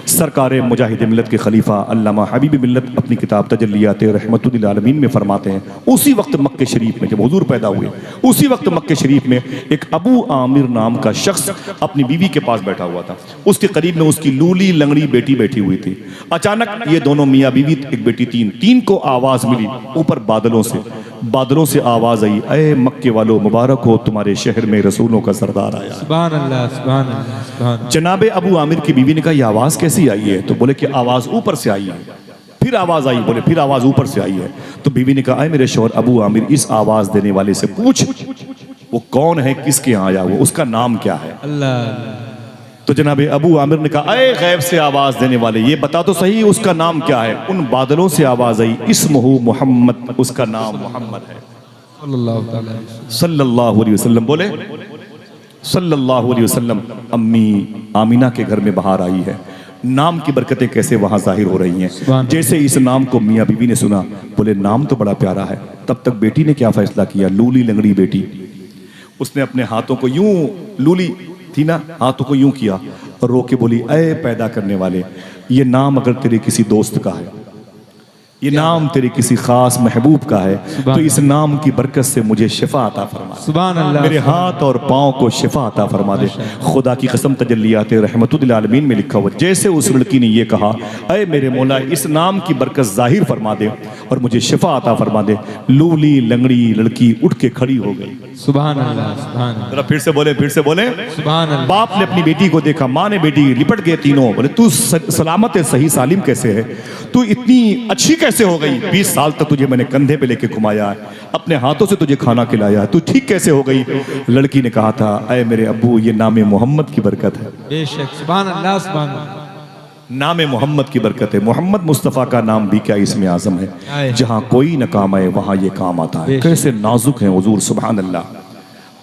सरकार मुजाहिद मिल्लत के खलीफा अल्लामा हबीब मिल्लत अपनी किताब तजल्लियात रहमतुल आलमीन में फरमाते हैं, उसी वक्त मक्के शरीफ में जब हुजूर पैदा हुए, उसी वक्त मक्के शरीफ में एक अबू आमिर नाम का शख्स अपनी बीवी के पास बैठा हुआ था। उसके करीब में उसकी लूली लंगड़ी बेटी बैठी हुई थी। अचानक ये दोनों मियाँ बीवी, एक बेटी, तीन को आवाज मिली ऊपर बादलों से आवाज आई, अरे मक्के वालों मुबारक हो, तुम्हारे शहर में रसूलों का सरदार आया। सुभान अल्लाह, सुभान अल्लाह, सुभान अल्लाह। जनाबे अबू आमिर की बीवी ने कहा, यह आवाज कैसी आई है? तो बोले कि आवाज ऊपर से आई है। फिर आवाज आई, बोले फिर आवाज ऊपर से आई है। तो बीवी ने कहा, मेरे शौहर अबू आमिर, इस आवाज देने वाले से पूछ वो कौन है, किसके यहाँ आया हुआ, उसका नाम क्या है? अल्लाह। तो जनाबे अबू आमिर ने कहा, अरे गैब से आवाज देने वाले, ये बता तो सही उसका नाम क्या है? उन बादलों से आवाज आई, इस्मुहु मोहम्मद, उसका नाम मोहम्मद है सल्लल्लाहु अलैहि वसल्लम। बोले सल्लल्लाहु अलैहि वसल्लम। अम्मी आमीना के घर में बाहर आई है। नाम की बरकतें कैसे वहां जाहिर हो रही हैं। जैसे इस नाम को मियाँ बीवी ने सुना, बोले नाम तो बड़ा प्यारा है। तब तक बेटी ने क्या फैसला किया, लूली लंगड़ी बेटी, उसने अपने हाथों को यूं, लूली थी ना, हाथों को यूं किया और रो के बोली, ऐ पैदा करने वाले, ये नाम अगर तेरे किसी दोस्त का है, ये नाम तेरे किसी खास महबूब का है, तो इस नाम की बरकत से मुझे शिफा अता फरमा, सुभान अल्लाह, मेरे हाथ और पाँव को शिफा अता फरमा दे। खुदा की कसम तजल्लियात रहमतुल आलमीन में लिखा हुआ, जैसे उस लड़की ने ये कहा, अय मेरे मौला, इस नाम की बरकत जाहिर फरमा दे और मुझे शिफा अता फरमा दे, लूली लंगड़ी लड़की उठ के खड़ी हो गई। सुभान अल्लाह, सुभान अल्लाह। फिर से बोले सुभान अल्लाह। बाप ने अपनी बेटी को देखा, माँ ने बेटी, लिपट गए तीनों। बोले तू सलामत है, सही सालिम कैसे है? तू इतनी अच्छी कैसे हो गई? 20 साल तक तुझे मैंने कंधे पे लेके घुमाया है, अपने हाथों से तुझे खाना खिलाया है, तू ठीक कैसे हो गई? लड़की ने कहा था, अय मेरे अब्बू, ये नाम मोहम्मद की बरकत है। बेशक, सुभान अल्लाह, सुभान अल्लाह। नाम मोहम्मद की बरकत है। मोहम्मद मुस्तफ़ा का नाम भी क्या इसमें आजम है, जहाँ कोई न काम आए वहाँ ये काम आता है। कैसे नाजुक हैं हुजूर, सुभान अल्लाह।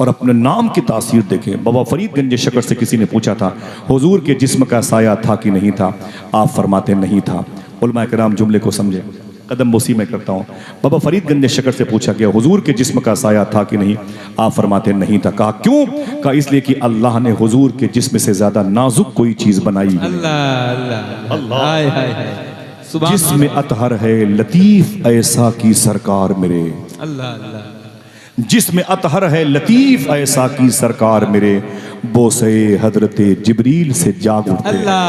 और अपने नाम की तासीर देखें। बाबा फरीदगंज शक्कर से किसी ने पूछा था, हुजूर के जिस्म का साया था कि नहीं था? आप फरमाते नहीं था। उलमा किराम जुमले को समझे, कदम बोसी में करता हूँ। बाबा फरीदगंज शक्कर से पूछा गया, हुजूर के जिस्म का साया था कि नहीं? आप फरमाते नहीं था। कहा क्यों? कहा इसलिए कि अल्लाह ने हुजूर के जिस्म से ज्यादा नाजुक कोई चीज बनाई है। जिस्म अतहर है लतीफ ऐसा की सरकार मेरे, जिसमें अतहर है लतीफ ऐसा की सरकार मेरे, बोसे हजरते जिब्रील से जाग उठते हैं,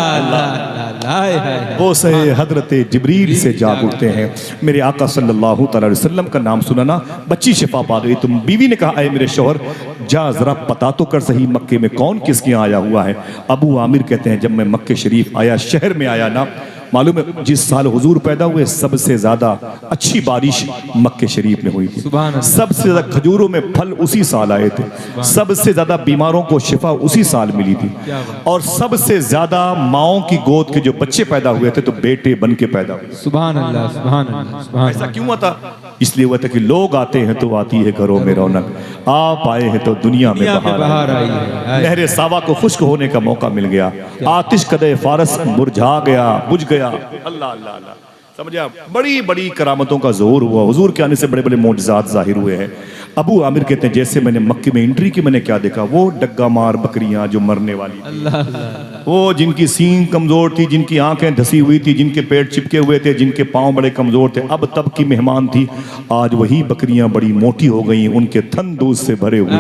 बोसे हजरते जिब्रील से जाग उठते हैं। मेरे आका सल्लल्लाहु अलैहि वसल्लम का नाम सुना ना, बच्ची शिफा पा गई। तुम बीवी ने कहा, अय मेरे शौहर, जा जरा पता तो कर सही मक्के में कौन किसके यहाँ आया हुआ है। अबू आमिर कहते हैं, जब मैं मक्के शरीफ आया, शहर में आया ना, मालूम है जिस साल हुजूर पैदा हुए सबसे ज्यादा अच्छी बारिश मक्के शरीफ में हुई थी। सबसे ज्यादा खजूरों में फल उसी साल आए थे, सबसे ज्यादा बीमारों को शिफा उसी साल मिली थी, और सबसे ज्यादा माओं की गोद के जो बच्चे पैदा हुए थे तो बेटे बन के पैदा हुए। सुभान अल्लाह, सुभान अल्लाह। ऐसा क्यों हुआ था? इसलिए हुआ था कि लोग आते हैं तो आती है घरों में रौनक, आप आए हैं तो दुनिया में बहार आई है। नहरे सावा को खुश्क होने का मौका मिल गया, आतिश कदे फारस मुरझा गया, बुझ गया। अल्लाह अल्लाह अल्लाह, समझे आप? बड़ी बड़ी करामतों का जोर हुआ, हुजूर के आने से बड़े बड़े मोजज़ात जाहिर हुए हैं। अबू आमिर कहते हैं, जैसे मैंने मक्के में एंट्री की, मैंने क्या देखा? वो डग्गा मार बकरियां जो मरने वाली थी, वो जिनकी सींग कमजोर थी, जिनकी आंखें धसी हुई थी, जिनके पेट चिपके हुए थे, जिनके पांव बड़े कमजोर थे, अब तब की मेहमान थी। आज वही बकरियां बड़ी मोटी हो गई, उनके थन दूध से भरे हुए थे।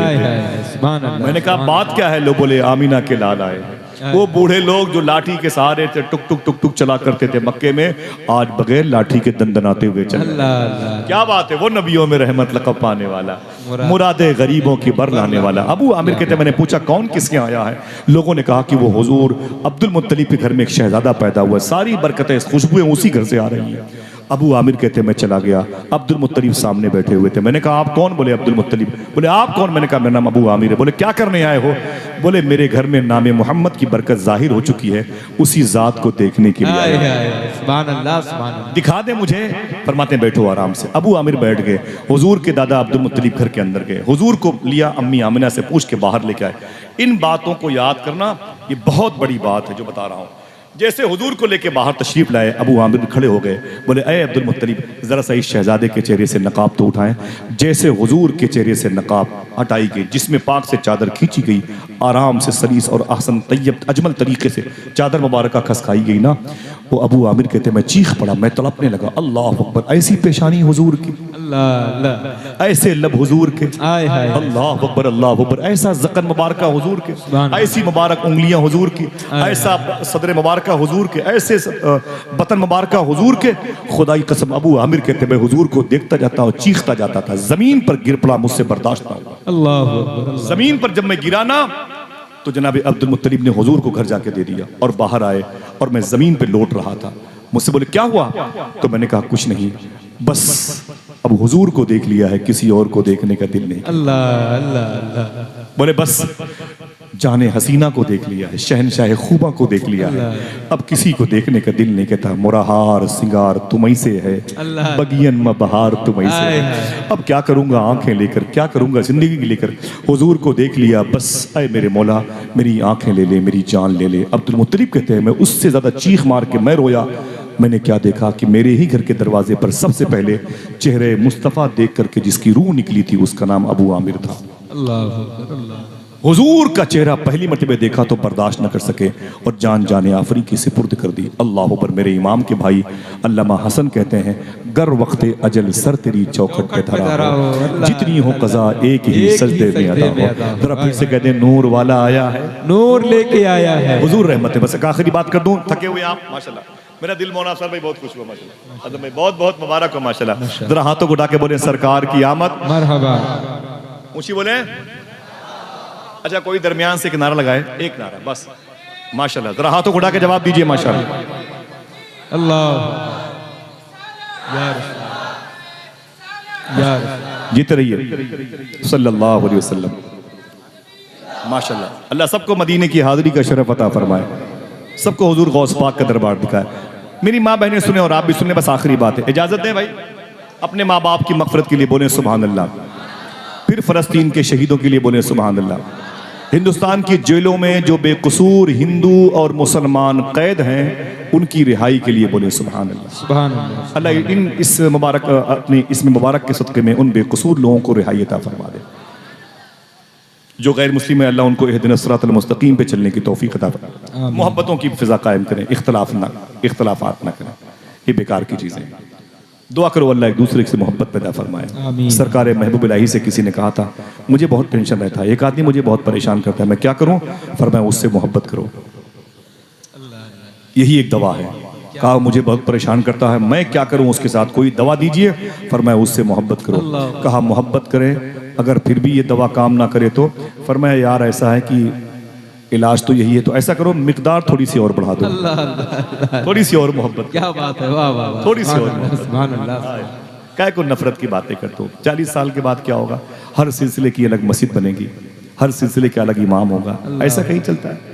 मैंने कहा बात क्या है? लो बोले आमीना के लाल आए। वो बूढ़े लोग जो लाठी के सहारे थे टुक टुक टुक टुक चला करते थे मक्के में, आज बगैर लाठी के दंदनाते हुए चल। क्या बात है? वो नबियों में रहमत लक़ब पाने वाला, मुरादे गरीबों की बर लाने वाला। अबू आमिर कहते, मैंने पूछा कौन किसके आया है? लोगों ने कहा कि वो हुजूर अब्दुल मुत्तलिब के घर में एक शहजादा पैदा हुआ, सारी बरकतें खुशबुएं उसी घर से आ रही हैं। अबू आमिर कहते मैं चला गया, अब्दुल मुत्तलिब सामने बैठे हुए थे। मैंने कहा आप कौन? बोले अब्दुल मुत्तलिब। बोले आप कौन? मैंने कहा मेरा नाम अबू आमिर है। बोले क्या करने आए हो? बोले मेरे घर में नाम मोहम्मद की बरकत जाहिर हो चुकी है, उसी जात को देखने के लिए। सुभान अल्लाह, सुभान अल्लाह। दिखा दे मुझे। फरमाते बैठो आराम से। अबू आमिर बैठ गए। हुजूर के दादा अब्दुल मुत्तलिब घर के अंदर गए, हुजूर को लिया, अम्मी आमिना से पूछ के बाहर लेके आए। इन बातों को याद करना ये बहुत बड़ी बात है जो बता रहा हूँ। जैसे हुजूर को लेके बाहर तशरीफ लाए, अबू आमिर खड़े हो गए, बोले अय अब्दुल मुत्तलिब जरा सा इस शहजादे के चेहरे से नकाब तो उठाएं। जैसे हुजूर के चेहरे से नकाब हटाई गई, जिसमें पाक से चादर खींची गई, आराम से सलीस और अहसन तैयब अजमल तरीके से चादर मुबारक खसकाई गई ना, वो अबू आमिर कहते मैं चीख पड़ा, मैं तड़पने लगा। अल्लाह अकबर, ऐसी पेशानी हुजूर की, अल्लाह ऐसे लब हुजूर के, आय हाय अल्लाह अकबर अल्लाह अकबर, ऐसा ज़कन मुबारक हुजूर के, ऐसी मुबारक उंगलियां हुजूर की, ऐसा सदर मुबारक हुजूर के, ऐसे बतन मुबारक हुजूर के। खुदाई कसम अबू आमिर कहते मैं हुजूर को देखता जाता और चीखता जाता था, जमीन पर गिर पड़ा, मुझसे बर्दाश्त ना हुआ। अल्लाह जमीन पर जब मैं गिरा ना तो जनाब अब्दुल मुत्तलिब ने हुजूर को घर जाके दे दिया और बाहर आए और मैं जमीन पे लौट रहा था। मुझसे बोले क्या हुआ? तो मैंने कहा कुछ नहीं, बस अब हुजूर को देख लिया है, किसी और को देखने का दिल नहीं। अल्लाह अल्लाह अल्लाह। बोले बस जाने हसीना को देख लिया है, शहनशाह खूबा को देख लिया है, अब किसी को देखने का दिल नहीं कहता। मुराहार सिंगार तुम्हीं से है, बगियन में बहार तुम्हीं से है। अब क्या करूंगा आंखें लेकर, क्या करूंगा जिंदगी लेकर? हुजूर को देख लिया, बस ऐ मेरे मौला मेरी आंखें ले ले, मेरी जान ले ले। अब्दुल मुत्तलिब कहते हैं मैं उससे ज्यादा चीख मार के मैं रोया। मैंने क्या देखा कि मेरे ही घर के दरवाजे पर सबसे पहले चेहरे मुस्तफ़ा देख करके जिसकी रूह निकली थी उसका नाम अबू आमिर था। अल्लाह हुजूर का चेहरा पहली मर्तबे देखा तो बर्दाश्त न कर सके और जान जाने आफरी की सिपुर्द कर दी। अल्लाह पर मेरे इमाम के भाई अल्लामा हसन कहते हैं गर वक्त अजल सर तेरी चौखट पे धरा हो, जितनी हो कज़ा एक ही सजदे में अदा हो। जरा फिर से कहते हैं नूर वाला आया है, नूर लेके आया है हुजूर रहमत है। बस एक आखिरी बात कर दूं, थके हुए आप माशाल्लाह, मेरा दिल मौलाना साहब भाई बहुत खुश हुआ माशाल्लाह, अदब भाई बहुत बहुत मुबारक हो माशाल्लाह। जरा हाथों को उठा के बोले सरकार की आमद मरहबा। ऊंची बोले। अच्छा कोई दरमियान से एक नारा लगाए, एक नारा बस माशाल्लाह। जरा हाथों को उठा के जवाब दीजिए माशाल्लाह। अल्लाह यार यार जीते रहिए सल्लल्लाहु अलैहि वसल्लम माशाल्लाह। अल्लाह सबको मदीने की हाजिरी का शरफ अता फरमाए, सबको हुजूर गौस पाक का दरबार दिखाए। मेरी माँ बहनें सुने और आप भी सुने, बस आखिरी बात है, इजाजत दें भाई अपने माँ बाप की मगफरत के लिए बोले सुभान अल्लाह, फिर फलस्तीन के शहीदों के लिए बोले सुभान अल्लाह, हिंदुस्तान की जेलों में जो बेकसूर हिंदू और मुसलमान कैद हैं उनकी रिहाई के लिए बोले सुभान अल्लाह। सुभान अल्लाह। अल्लाह इन इस मुबारक अपने इसमें मुबारक के सदक़े में उन बेकसूर लोगों को रिहाई अता फरमा दे। जो गैर मुस्लिम है अल्लाह उनको इहदिना सिरातल मुस्तकीम पे चलने की तौफीक अता फरमा। मोहब्बतों की फिजा कायम करें, इख्तलाफात ना करें, ये बेकार की चीज़ें। दुआ करो अल्लाह एक दूसरे से मोहब्बत पैदा फरमाए। सरकार महबूब इलाही से किसी ने कहा था मुझे बहुत टेंशन रहता है, एक आदमी मुझे बहुत परेशान करता है, मैं क्या करूं? फरमाया उससे मोहब्बत करो, यही एक दवा है। कहा मुझे बहुत परेशान करता है, मैं क्या करूं उसके साथ? कोई दवा दीजिए। फरमाया उससे मोहब्बत करो। कहा मोहब्बत करें, अगर फिर भी ये दवा काम ना करे तो? फरमाया यार ऐसा है कि इलाज तो यही है, तो ऐसा करो मिकदार थोड़ी सी और बढ़ा दो, थोड़ी सी और मोहब्बत। क्या बात है, वाह वाह वाह। थोड़ी सी और मोहब्बत। सुभान अल्लाह। क्या को नफरत की बातें करते हो? 40 साल के बाद क्या होगा? हर सिलसिले की अलग मस्जिद बनेगी, हर सिलसिले का अलग इमाम होगा, ऐसा कहीं चलता है?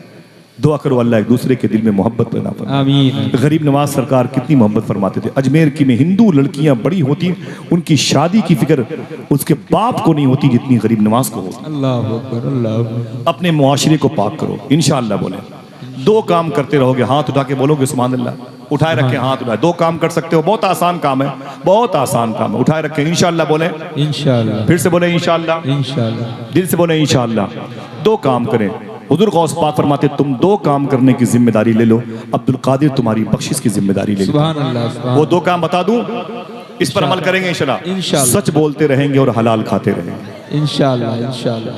दुआ करो अल्लाह एक दूसरे के दिल में मोहब्बत पैदा फरमाए। आमीन। गरीब नवाज सरकार कितनी मोहब्बत फरमाते थे। अजमेर की में हिंदू लड़कियां बड़ी होती, उनकी शादी की फिक्र उसके बाप को नहीं होती जितनी गरीब नवाज को होती। अल्लाह अकबर अल्लाह। अपने मुआशरे को पाक करो इंशाअल्लाह। बोले दो काम करते रहोगे, हाथ उठा के बोलोगे सुभान अल्लाह, उठाए रखे हाथ उठाए, दो काम कर सकते हो, बहुत आसान काम है, बहुत आसान काम है, उठाए रखे इंशाअल्लाह। बोले इंशाअल्लाह। फिर से बोले इंशाअल्लाह, इंशाअल्लाह। दिल से बोले इंशाअल्लाह। दो काम करें। हुजूर गौस पाक फरमाते तुम दो काम करने की जिम्मेदारी ले लो, अब्दुल कादिर तुम्हारी बख्शिश की जिम्मेदारी ले लो। सुभान अल्लाह सुभान। वो दो काम बता दूं, इस पर अमल करेंगे इंशाअल्लाह। सच बोलते रहेंगे और हलाल खाते रहेंगे इंशाअल्लाह इंशाअल्लाह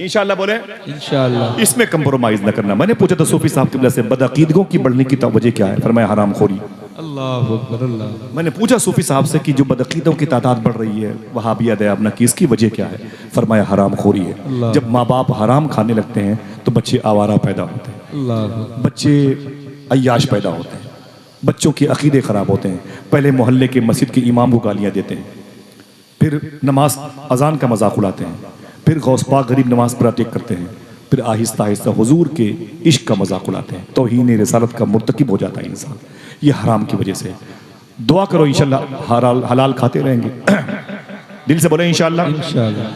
इंशाअल्लाह। बोले इंशाअल्लाह। इसमें कंप्रोमाइज न करना। मैंने पूछा था सूफी साहब किबला से बदअकीदगों की बढ़ने की वजह क्या है? फरमाया हराम खोरी। अल्लाह अकबर अल्लाह। मैंने पूछा सूफी साहब से कि जो बदअकीदों की तादाद बढ़ रही है वहाबिया दयाबना की, इसकी वजह क्या है? फरमाया हराम खोरी है। जब माँ बाप हराम खाने लगते हैं तो बच्चे आवारा पैदा होते हैं, अल्लाह। बच्चे अय्याश पैदा होते हैं, बच्चों के अकीदे खराब होते हैं। पहले मोहल्ले के मस्जिद के इमाम को गालियाँ देते हैं, फिर नमाज अजान का मजाक उड़ाते हैं, फिर गौस पाक गरीब नमाज पर अटैक करते हैं, फिर आहिस्ता आहिस्ता हुजूर के इश्क का मजाक उड़ाते हैं, तौहीन रिसालत का मुर्तकिब हो जाता है इंसान। ये हराम की वजह से। दुआ करो इंशाअल्लाह हलाल खाते रहेंगे। दिल से बोले इंशाअल्लाह। इंशाअल्लाह।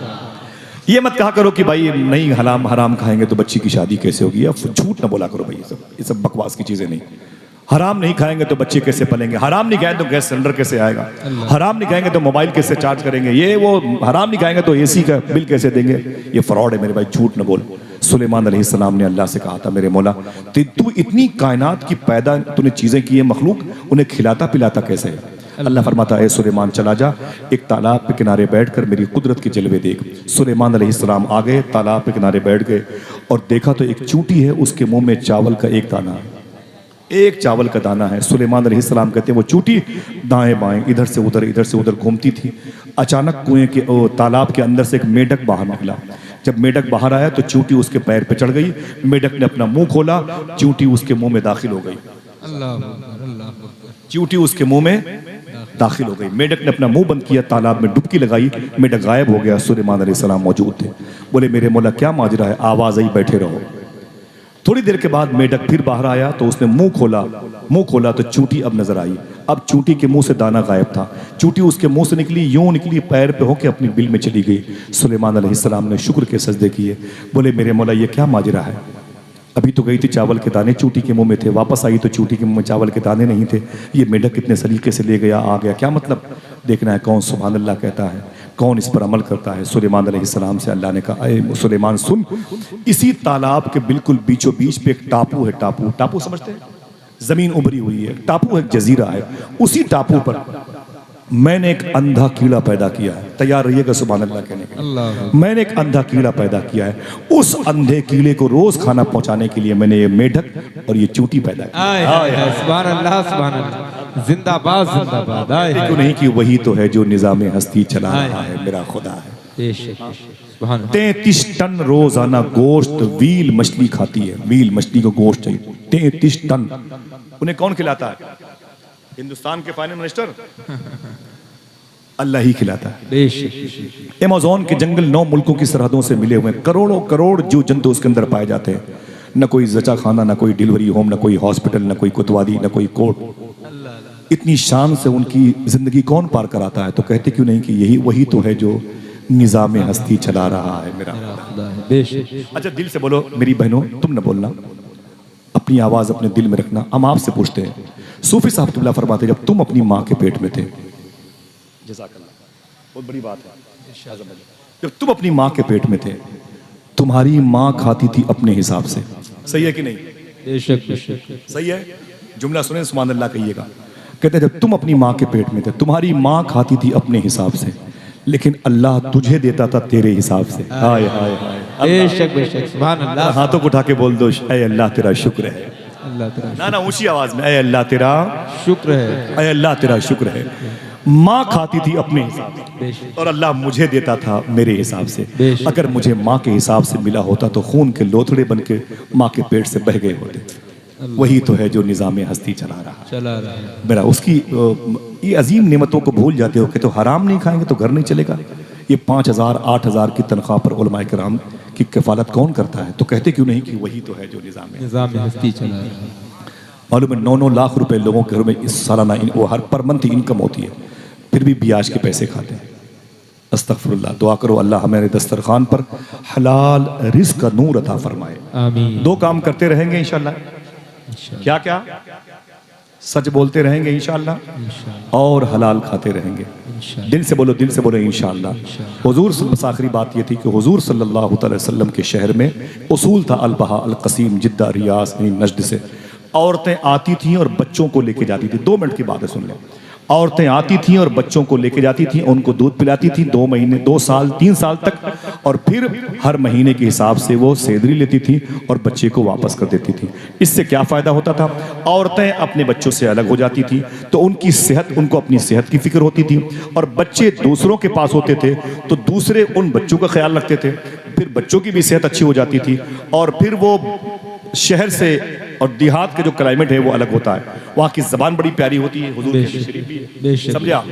ये मत कहा करो कि भाई नहीं हराम हराम खाएंगे तो बच्ची की शादी कैसे होगी, या झूठ ना बोला करो भाई, ये सब बकवास की चीज़ें नहीं। हराम नहीं खाएंगे तो बच्चे कैसे पलेंगे, हराम नहीं खाएंगे तो गैस सिलेंडर कैसे आएगा, हराम नहीं खाएंगे तो मोबाइल कैसे चार्ज करेंगे, ये वो हराम नहीं खाएंगे तो एसी का बिल कैसे देंगे, ये फ्रॉड है मेरे भाई, झूठ न बोल। सुलेमान अलैहिस्सलाम ने अल्लाह से कहा था मेरे मौला तू इतनी कायनात की पैदा तूने चीज़ें की है, मखलूक उन्हें खिलाता पिलाता कैसे है? अल्लाह फरमाता है सुलेमान चला जा, एक तालाब के किनारे बैठकर मेरी कुदरत के जलवे देख। सुलेमान अलैहिस्सलाम आ गए, तालाब के किनारे बैठ गए और देखा तो एक चूंटी है, उसके मुंह में चावल का एक दाना है, एक चावल का दाना है। सुलेमान अलैहिस्सलाम कहते हैं वो चूंटी दाएं बाएं इधर से उधर घूमती थी। अचानक कुएं के तालाब के अंदर से एक मेढक बाहर निकला। जब मेढक बाहर आया तो चूंटी उसके पैर पे चढ़ गई। मेढक ने अपना मुंह खोला, चूंटी उसके मुंह में दाखिल हो गई। चूंटी उसके मुंह में दाखिल हो गई। मेढक ने अपना मुंह बंद किया, तालाब में डुबकी लगाई, मेढक गायब हो गया। सुलेमान अलैहिस्सलाम मौजूद थे। बोले मेरे मौला क्या माजरा है? आवाज आई बैठे रहो। थोड़ी देर के बाद मेढक फिर बाहर आया तो उसने मुंह खोला तो चूंटी अब नजर आई। अब चूंटी के मुंह से दाना गायब था। चूंटी उसके मुंह से निकली, यूं निकली, पैर पे होके अपनी बिल में चली गई। सुलेमान अलैहिस्सलाम ने शुक्र के सजदे किए। बोले मेरे मौला ये क्या माजरा है? अभी तो गई थी चावल के दाने चूंटी के मुंह में थे, वापस आई तो चूंटी के मुंह में चावल के दाने नहीं थे। ये मेढक कितने सलीके से ले गया, आ गया, क्या मतलब? देखना है कौन सुभान अल्लाह कहता है, कौन इस पर अमल करता है। सुलेमान अलैहिस्सलाम से अल्लाह ने कहा अरे सुलेमान सुन, इसी तालाब के बिल्कुल बीचों बीच पे एक टापू है। टापू समझते हैं? जमीन उभरी हुई है, टापू है, जजीरा है। उसी टापू पर मैंने एक अंधा कीड़ा पैदा किया है। तैयार रहिएगा सुभान अल्लाह कहने के लिए। मैंने एक अंधा कीड़ा पैदा किया है। उस अंधे कीड़े को रोज खाना पहुंचाने के लिए मैंने ये मेढक और ये चूंटी पैदा की। सुभान अल्लाह, सुभान अल्लाह, जिंदाबाद जिंदाबाद। क्यों नहीं कि वही तो है जो निजाम हस्ती चला रहा है, मेरा खुदा है। 33 टन रोजाना गोश्त व्हील मछली खाती है। व्हील मछली को गोश्त चाहिए 33 टन। उन्हें कौन खिलाता है? हिंदुस्तान के फाइनेंस मिनिस्टर अल्लाह ही खिलाता है। अमेज़न के जंगल 9 मुल्कों की सरहदों से मिले हुए, करोड़ों करोड़ जीव जंतु उसके अंदर पाए जाते हैं। न कोई जचा खाना, न कोई डिलीवरी होम, न कोई हॉस्पिटल, न कोई कुतवादी, न कोई कोर्ट। इतनी शान से उनकी जिंदगी कौन पार कराता है? तो कहते क्यों नहीं कि यही वही तो है जो निजाम हस्ती चला रहा है, मेरा खुदा। अच्छा दिल से बोलो मेरी बहनों, तुम न बोलना, अपनी आवाज अपने दिल में रखना। हम आपसे पूछते हैं, सूफी साहब तुल्ला फरमाते जब तुम अपनी माँ के पेट में थे, बहुत बड़ी बात है, जब तुम अपनी माँ के पेट में थे, तुम्हारी माँ खाती थी अपने हिसाब से। सही है कि नहीं? बेशक सही है। जुमला सुने सुभान अल्लाह कहिएगा। कहते जब तुम अपनी माँ के पेट में थे, तुम्हारी माँ खाती थी अपने हिसाब से, लेकिन अल्लाह तुझे देता था तेरे हिसाब से। हाय हाय हाय, बेशक बेशक, सुभान अल्लाह। हाथों को उठा के बोल दो, ऐ अल्लाह तेरा शुक्र है। अल्लाह तेरा ना ऊंची आवाज में, ऐ अल्लाह तेरा शुक्र है, ऐ अल्लाह तेरा शुक्र है। माँ खाती थी अपने हिसाब से और अल्लाह मुझे देता था मेरे हिसाब से। अगर मुझे माँ के हिसाब से मिला होता तो खून के लोथड़े बन के माँ के पेट से बह गए होते। वही तो है जो निजाम हस्ती चला रहा है मेरा। उसकी ये अजीम नेमतों को भूल जाते हो कि तो हराम नहीं खाएंगे तो घर नहीं चलेगा। ये 5000 8000 की तनख्वाह पर उलमाए किराम की कफालत कौन करता है? तो कहते क्यों नहीं कि वही तो है जो निजाम हस्ती चला रहा है। मालूम है 9-9 लाख रुपए लोगों के घर में इस सालाना वो हर पर मंथ इनकम होती है, फिर भी ब्याज के पैसे खाते हैं। अस्तगफिरुल्लाह। दुआ करो अल्लाह हमारे दस्तरखान पर हलाल रिज़्क़ का नूर अता फरमाए। आमीन। 2 काम करते रहेंगे इंशाअल्लाह। क्या क्या? सच बोलते रहेंगे इंशाअल्लाह और हलाल खाते रहेंगे। दिल से बोलो इंशाअल्लाह। हुजूर आखिरी बात ये थी कि हुजूर सल्लल्लाहु अलैहि वसल्लम के शहर में उसूल था अलबहा अलकसीम जिद्दा रियाज नजद से। औरतें आती थीं और बच्चों को लेके जाती थी। 2 मिनट की बात है, सुन लो। औरतें आती थीं और बच्चों को लेके जाती थीं, उनको दूध पिलाती थी 2 महीने, 2 साल, 3 साल तक, और फिर हर महीने के हिसाब से वो सेदरी लेती थी और बच्चे को वापस कर देती थी। इससे क्या फ़ायदा होता था? औरतें अपने बच्चों से अलग हो जाती थी तो उनकी सेहत, उनको अपनी सेहत की फिक्र होती थी, और बच्चे दूसरों के पास होते थे तो दूसरे उन बच्चों का ख्याल रखते थे, फिर बच्चों की भी सेहत अच्छी हो जाती थी, और फिर वो शहर से और देहात के जो क्लाइमेट है वो अलग होता है। वहाँ की ज़बान बड़ी प्यारी होती है, हुजूर की शरीफ भी, समझे आप?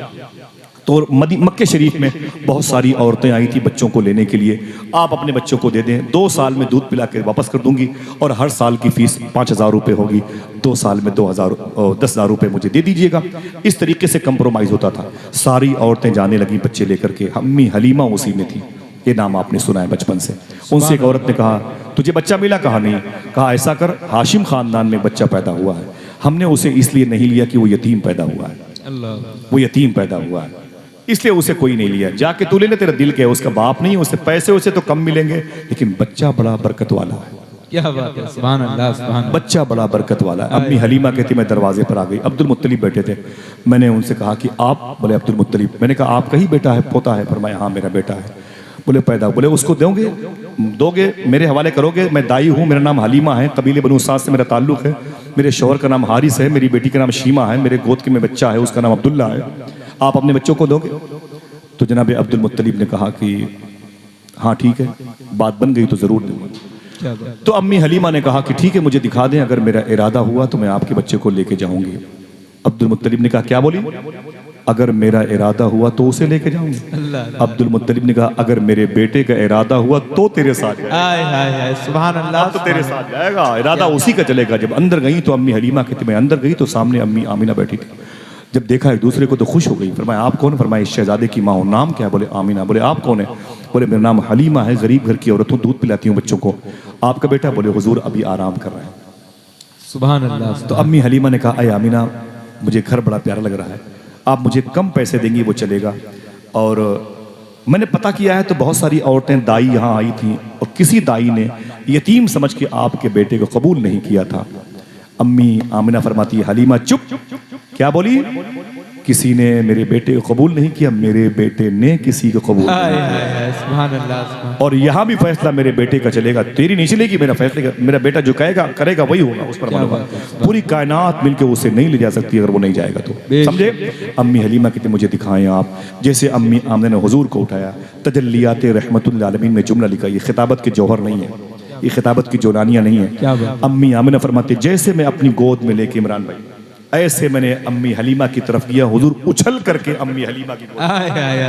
तो मक्के शरीफ में बहुत सारी औरतें आई थी बच्चों को लेने के लिए। आप अपने बच्चों को दे दें, 2 साल में दूध पिला के वापस कर दूंगी, और हर साल की फीस 5000 रुपये होगी, 2 साल में 10,000 रुपये मुझे दे दीजिएगा। इस तरीके से कंप्रोमाइज़ होता था। सारी औरतें जाने लगी बच्चे लेकर के। अम्मी हलीमा उसी में थी, ये नाम आपने सुना है बचपन से। उनसे एक औरत ने कहा तुझे बच्चा मिला? कहा नहीं। कहा ऐसा कर, हाशिम खानदान में बच्चा पैदा हुआ है, हमने उसे इसलिए नहीं लिया कि वो यतीम पैदा हुआ है, वो यतीम पैदा हुआ है, इसलिए उसे कोई नहीं लिया। जाके तू ले ले, तेरा दिल क्या है, उसका बाप नहीं है, उससे पैसे उसे तो कम मिलेंगे, लेकिन बच्चा बड़ा बरकत वाला है। क्या बात है, सुभान अल्लाह, सुभान अल्लाह। बच्चा बड़ा बरकत वाला है। अम्मी हलीमा कहती मैं दरवाजे पर आ गई, अब्दुल मुत्तलिब बैठे थे। मैंने उनसे कहा कि आप? बोले अब्दुल मुत्तलिब। मैंने कहा आपका ही बेटा है, पोता है? फरमाया हाँ मेरा बेटा है। बोले पैदा? बोले उसको दोगे, मेरे हवाले करोगे? मैं दाई हूँ, मेरा नाम हलीमा है, कबीले बनु साद से मेरा ताल्लुक है, मेरे शौहर का नाम हारिस है, मेरी बेटी का नाम शीमा है, मेरे गोद के में बच्चा है उसका नाम अब्दुल्ला है, आप अपने बच्चों को दोगे? तो जनाब अब्दुल मुत्तलिब ने कहा कि हाँ ठीक है, बात बन गई तो ज़रूर दूंगा। तो अम्मी हलीमा ने कहा कि ठीक है, मुझे दिखा दें, अगर मेरा इरादा हुआ तो मैं आपके बच्चे को लेके जाऊंगी। अब्दुल मुत्तलिब ने कहा क्या बोली? अगर मेरा इरादा हुआ तो उसे लेके जाऊंगी। अब्दुल मुत्तलिब ने कहा अगर मेरे बेटे का इरादा हुआ तो तेरे साथ जाएगा। सुभान अल्लाह, तो तेरे साथ जाएगा, इरादा उसी का चलेगा। जब अंदर गई तो अम्मी हलीमा कहती मैं अंदर गई तो सामने अम्मी आमिना बैठी थी। जब देखा एक दूसरे को तो खुश हो गई। फरमाया आप कौन? फरमाया इस शहजादे की माँ हूँ। नाम क्या है? बोले आमिना। बोले आप कौन है? बोले मेरा नाम हलीमा है, गरीब घर की औरत हूँ, दूध पिलाती हूँ बच्चों को। आपका बेटा? बोले हुजूर अभी आराम कर रहा है। सुभान अल्लाह। तो अम्मी हलीमा ने कहा अय आमिना, मुझे घर बड़ा प्यारा लग रहा है, आप मुझे कम पैसे देंगी वो चलेगा। और मैंने पता किया है तो बहुत सारी औरतें दाई यहाँ आई थी और किसी दाई ने यतीम समझ के आपके बेटे को कबूल नहीं किया था। अम्मी आमिना फरमाती है हलीमा चुप। क्या बोली? किसी ने मेरे बेटे को कबूल नहीं किया, मेरे बेटे ने किसी को कबूल किया। सुभान अल्लाह। और यहाँ भी फैसला मेरे बेटे का चलेगा, तेरी नहीं चलेगी। मेरा फैसले का, मेरा बेटा जो कहेगा करेगा वही होगा, उस पर मालूम है। पूरी कायनात मिलकर उसे नहीं ले जा सकती अगर वो नहीं जाएगा तो, समझे? अम्मी हलीमा कहते मुझे दिखाएं आप। जैसे अम्मी आमिना ने हुजूर को उठाया, तजल्लियात रहमतुल्लिल आलमीन में जुमला लिखा। ये खिताबत के जौहर नहीं है, ये खिताबत की जोनानियाँ नहीं है। अम्मी आमिना फरमाते जैसे मैं अपनी गोद में लेके इमरान भाई ऐसे मैंने अम्मी हलीमा की तरफ किया, हुजूर उछल करके अम्मी हलीमा की गोद।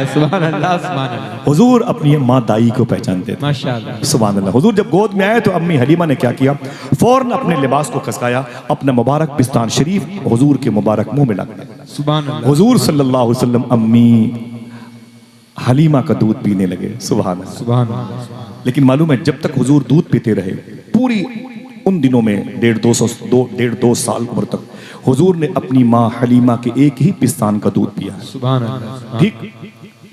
सुभान अल्लाह, सुभान अल्लाह। हुजूर अपनी माँ दाई को पहचानते थे, माशाअल्लाह, सुभान अल्लाह। हुजूर जब गोद में आए तो अम्मी हलीमा ने क्या किया? फौरन अपने लिबास को खसकाया, अपना मुबारक पिस्तान शरीफ हुजूर के मुबारक मुंह में लगा दिया। सुभान अल्लाह। हुजूर सल्लल्लाहु अलैहि वसल्लम अम्मी हलीमा का दूध पीने लगे, सुभान अल्लाह, सुभान अल्लाह। लेकिन मालूम है जब तक हुजूर दूध पीते रहे, पूरी उन दिनों में 1.5-2 साल उम्र तक हुजूर ने अपनी माँ हलीमा के एक ही पिस्तान का दूध पिया। सुभान अल्लाह। ठीक,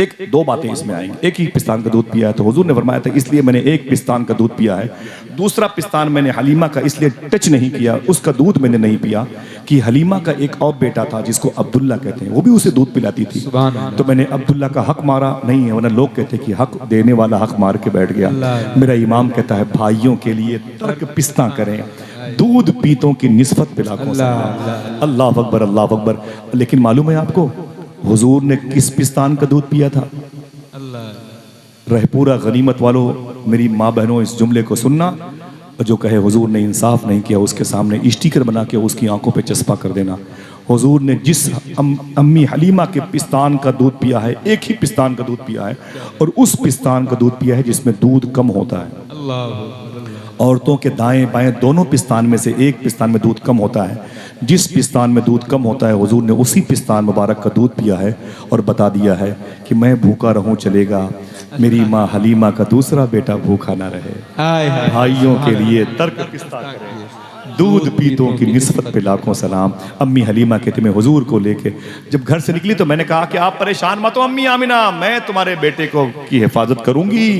एक दो बातें इसमें आएंगी। एक ही पिस्तान का दूध पिया है तो हुजूर ने फरमाया था इसलिए मैंने एक पिस्तान का दूध पिया है, दूसरा पिस्तान मैंने हलीमा का इसलिए टच नहीं किया, उसका दूध मैंने नहीं पिया कि हलीमा का एक और बेटा था जिसको अब्दुल्ला कहते हैं, वो भी उसे दूध पिलाती थी, तो मैंने अब्दुल्ला का हक मारा नहीं है। वरना लोग कहते कि हक देने वाला हक मार के बैठ गया। मेरा इमाम कहता है भाइयों के लिए तर्क पिस्ता करें, दूध पीतों की निस्बत पे लाखों सलाम। अल्लाह अकबर, अल्लाह अकबर। लेकिन मालूम है आपको हुजूर ने किस पिस्तान का दूध पिया था? रहपूरा गनीमत वालों, मेरी माँ बहनों, इस जुमले को सुनना। जो कहे हुजूर ने इंसाफ नहीं किया, उसके सामने स्टिकर बना के उसकी आंखों पे चस्पा कर देना। हुजूर ने जिस अम्मी हलीमा के पिस्तान का दूध पिया है, एक ही पिस्तान का दूध पिया है, और उस पिस्तान का दूध पिया है जिसमें दूध कम होता है। औरतों के दाएं बाएं दोनों पिस्तान में से एक पिस्तान में दूध कम होता है। जिस पिस्तान में दूध कम होता है हुजूर ने उसी पिस्तान मुबारक का दूध पिया है और बता दिया है कि मैं भूखा रहूं चलेगा, मेरी माँ हलीमा का दूसरा बेटा भूखा ना रहे। भाइयों के लिए तर्क पिस्ता करें, दूध पीतों की निस्बत पे लाखों सलाम। अम्मी हलीमा कहते मैं हुजूर को लेके जब घर से निकली तो मैंने कहा कि आप परेशान मत हो अम्मी आमिना, मैं तुम्हारे बेटे को की हिफाजत करूंगी,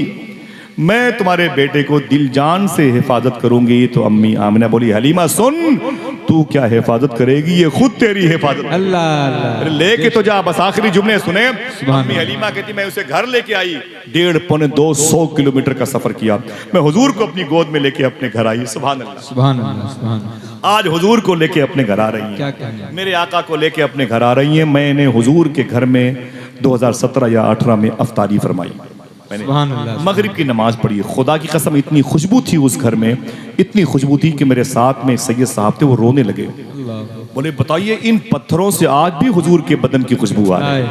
मैं तुम्हारे बेटे को दिल जान से हिफाजत करूंगी। तो अम्मी आमिना बोली हलीमा सुन, तू क्या हिफाजत करेगी, ये खुद तेरी हिफाजत। अल्लाह लेके तो जा, बस आखिरी जुमले सुने। अम्मी हलीमा कहती मैं उसे घर लेके आई, 150-200 किलोमीटर का सफर किया, मैं हुजूर को अपनी गोद में लेके अपने घर आई। सुभान अल्लाह, सुभान अल्लाह, सुभान अल्लाह। आज हुजूर को लेके अपने घर आ रही हैं, मेरे आका को लेके अपने घर आ रही हैं। मैंने हुजूर के घर में 2017 या 18 में अफ्तारी फरमाई, मैंने मगरिब की नमाज पढ़ी। खुदा की कसम इतनी खुशबू थी उस घर में, इतनी खुशबू थी कि मेरे साथ में सैयद साहब थे, वो रोने लगे। बोले बताइए इन पत्थरों से आज भी हुजूर के बदन की खुशबू आ रही है।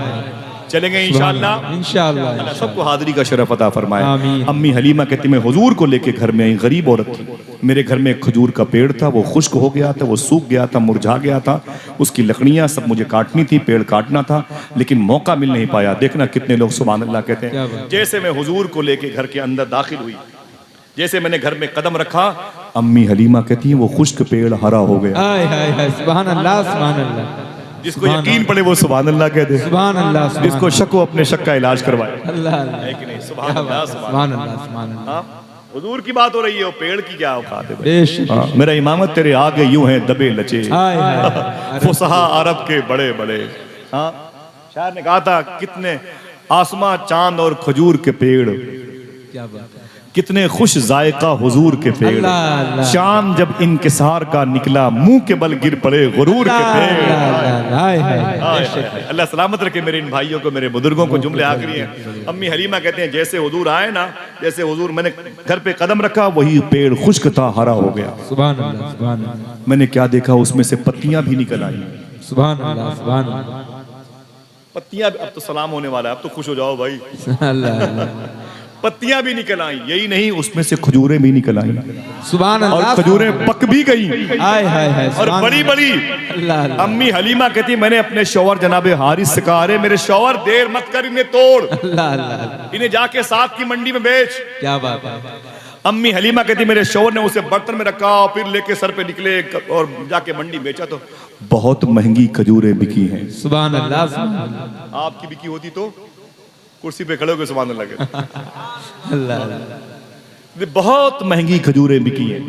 चलेंगे इंशाअल्लाह। इंशाअल्लाह अल्लाह सबको हाजिरी का शरफ अता फरमाए। आमीन। अम्मी हलीमा कहती मैं हुजूर को लेके घर में आई, गरीब औरत थी। मेरे घर में एक खजूर का पेड़ था, वो खुश्क हो गया था, वो सूख गया था, मुरझा गया था, उसकी लकड़ियां सब मुझे काटनी थी, पेड़ काटना था, लेकिन मौका मिल नहीं पाया। देखना कितने लोग सुभान अल्लाह कहते क्या हैं। बात। जैसे मैं हुजूर को लेके घर के अंदर दाखिल हुई, जैसे मैंने घर में कदम रखा, अम्मी हलीमा कहती है वो खुश्क पेड़ हरा हो गया। हाय हाय हाय, सुभान अल्लाह सुभान अल्लाह। जिसको यकीन पड़े वो सुभान अल्लाह कह दे, सुभान अल्लाह सुभान जिसको शक हो अपने शक का इलाज करवाए। अल्लाह अल्लाह। है कि नहीं? सुभान क्या अल्लाह, बात है, सुभान अल्लाह सुभान अल्लाह। हाँ, हुजूर की बात हो रही है, वो पेड़ की क्या औकात है भाई? बेशक। हाँ, मेरा इमामत तेरे आगे यूं है दबे लचे, हाय हाय। फुसहा अरब के बड़े बड़े। हाँ, शायर ने कहा था कितने आसमां चांद और खजूर के पेड़, क्या बात है। कितने खुश जायका हुजूर के पेड़। अल्लाह, अल्लाह। शान जब इनकिसार का निकला, मुंह के बल गिर पड़े गुरूर के पेड़। हाय हाय हाय। अल्लाह सलामत रखे मेरे इन भाइयों को, मेरे बुजुर्गों को। जुमले आखिरी हैं। अम्मी हलीमा कहते हैं जैसे हुजूर आए ना, जैसे हुजूर मैंने घर पे कदम रखा, वही पेड़ खुश्क था, हरा हो गया। सुभान अल्लाह सुभान अल्लाह। मैंने क्या देखा, उसमें से पत्तियां भी निकल आई। सुभान अल्लाह सुभान अल्लाह। पत्तियां, अब तो सलाम होने वाला है, अब तो खुश हो जाओ भाई। अल्लाह अल्लाह। पत्तियां भी निकल आई, यही नहीं उसमें से खजूरें भी निकल आई, सुभान और अल्लाह। खजूरें पक भी गई, हाय हाय हाय। और बड़ी बड़ी। अल्लाह अल्लाह। अम्मी हलीमा कहती मैंने अपने शौहर जनाबे हारिस से कहा, अरे मेरे शौहर देर मत कर, इन्हें तोड़, अल्लाह अल्लाह। इन्हें जाके साथ की मंडी में बेच। क्या बात है। अम्मी हलीमा कहती मेरे शौहर ने उसे बर्तन में रखा, फिर लेके सर पे निकले और जाके मंडी बेचा, तो बहुत महंगी खजूरें बिकी हैं। सुभान अल्लाह सुभान अल्लाह। आपकी बिकी होती तो कुर्सी पे खड़े होकर सुभान अल्लाह कहते। अल्लाह अल्लाह। बहुत महंगी खजूरें बिकी हैं,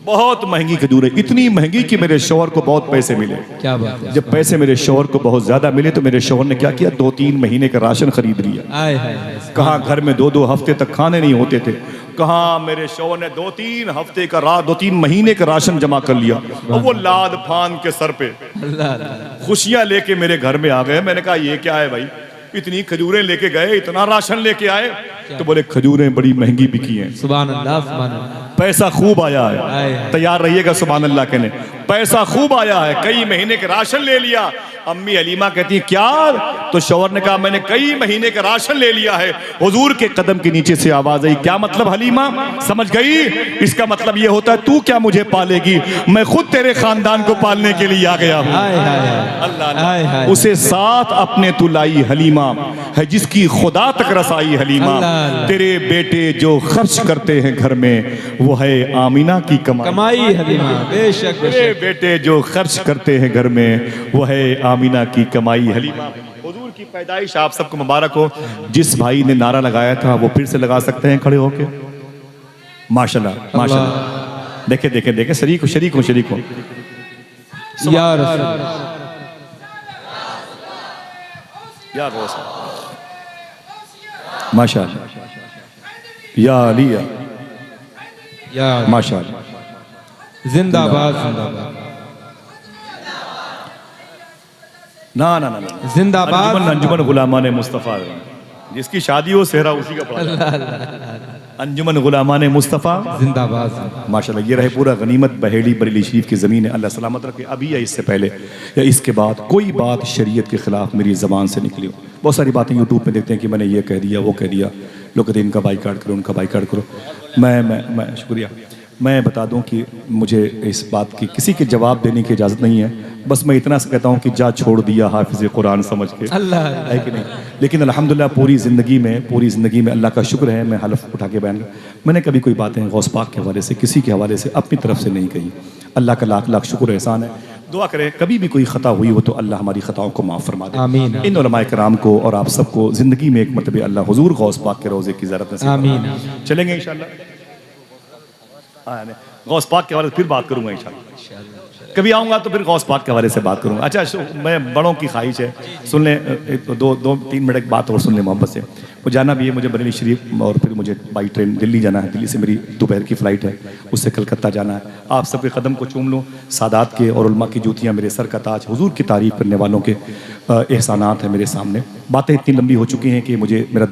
बहुत महंगी खजूरें, इतनी महंगी कि मेरे शौहर को बहुत पैसे मिले। क्या बात है। जब पैसे मेरे शौहर को बहुत ज्यादा मिले तो मेरे शौहर ने क्या किया, 2-3 महीने का राशन खरीद लिया। हाय हाय हाय। कहाँ घर में 2-2 हफ्ते तक खाने नहीं होते थे, कहाँ मेरे शौहर ने 2-3 हफ्ते का 2-3 महीने का राशन जमा कर लिया, और वो लाद फान के सर पे अल्लाह अल्लाह। खुशियां लेके मेरे घर में आ गए। मैंने कहा ये क्या है भाई, इतनी खजूरें लेके गए, इतना राशन लेके आए? तो बोले खजूरें बड़ी महंगी बिकी हैं। सुभान अल्लाह सुभान अल्लाह। पैसा खूब आया आए, है, आए। तैयार रहिएगा सुभान अल्लाह कहने। पैसा खूब आया है, कई महीने का राशन ले लिया। अम्मी हलीमा कहती है क्या? तो शौहर ने कहा मैंने कई महीने का राशन ले लिया है। हुजूर के कदम के नीचे से आवाज आई, क्या मतलब हलीमा? समझ गई? इसका मतलब ये होता है तू क्या मुझे पालेगी, मैं खुद तेरे खानदान को पालने के लिए आ गया हूँ। हाय हाय हाय। अल्लाह हाय हाय। उसे साथ अपने तू लाई हलीमा, है जिसकी खुदा तक रसाई हलीमा। अल्लाह। तेरे बेटे जो खर्च करते हैं घर में, वो है आमीना की कमाई। कमाई हलीमा। बेशक तेरे बेशक। बेटे जो खर्च करते हैं घर में, वो है आमीना की कमाई हलीमा। हुजूर की पैदाइश आप सबको मुबारक हो। जिस भाई ने नारा लगाया था वो फिर से लगा सकते हैं खड़े होके। माशाल्लाह माशाल्लाह। देखे देखे देखे, शरीक शरीक हो शरीक हो। या रसूल। या गौस माशाल्लाह, या अलिया या माशाल्लाह। जिंदाबाद जिंदाबाद ना ना ना ना, जिंदाबाद। अंजुमन गुलामान मुस्तफ़ा, जिसकी शादी हो सेहरा उसी का पड़ा। अंजुमन गुलामान मुस्तफ़ा जिंदाबाद। माशाल्लाह। ये रहे पूरा गनीमत बहेड़ी बरेली शरीफ की ज़मीन है। अल्लाह सलामत रखे। अभी या इससे पहले या इसके बाद कोई बात शरीयत के ख़िलाफ़ मेरी ज़बान से निकली हो। बहुत सारी बातें यूट्यूब पे देखते हैं कि मैंने ये कह दिया वो कह दिया, लोग कहते हैं इनका बाइकाट करो उनका बाइकाट करो। मैं शुक्रिया, मैं बता दूं कि मुझे इस बात की किसी के जवाब देने की इजाज़त नहीं है। बस मैं इतना कहता हूँ कि जा छोड़ दिया हाफिज़ कुरान समझ के, अल्लाह है कि नहीं? लेकिन अल्हम्दुलिल्लाह पूरी ज़िंदगी में अल्लाह का शुक्र है, मैं हलफ उठा के बयान कर, मैंने कभी कोई बातें गौस पाक के हवाले से किसी के हवाले से अपनी तरफ से नहीं कही। अल्लाह का लाख लाख शुक्र एहसान है। दुआ करें कभी भी कोई ख़ता हुई हो तो अल्लाह हमारी ख़ताओं को माफ़ फरमा दे। आमीन। इन उलमाए कराम को और आप सबको ज़िंदगी में एक मरतबे अल्लाह हुजूर गौस पाक के रोज़े की ज़ियारत नसीब फरमाए। आमीन। चलेंगे इंशाल्लाह। गौस पाक के हवाले से फिर बात करूंगा इंशाल्लाह। कभी आऊंगा तो फिर गौस पाक के हवाले से बात करूंगा। अच्छा, मैं बड़ों की ख्वाहिश है, सुन लें 2-3 मिनट की बात और सुन लें मोहब्बत से। वो जाना भी है मुझे बरेली शरीफ, और फिर मुझे बाई ट्रेन दिल्ली जाना है। दिल्ली से मेरी दोपहर की फ़्लाइट है, उससे कलकत्ता जाना है। आप सबके कदम को चूम लूँ। सादात के और उलमा की जूतियाँ मेरे सर का ताज, हुजूर की तारीफ़ करने वालों के एहसानात हैं मेरे सामने। बातें इतनी लंबी हो चुकी हैं कि मुझे मेरा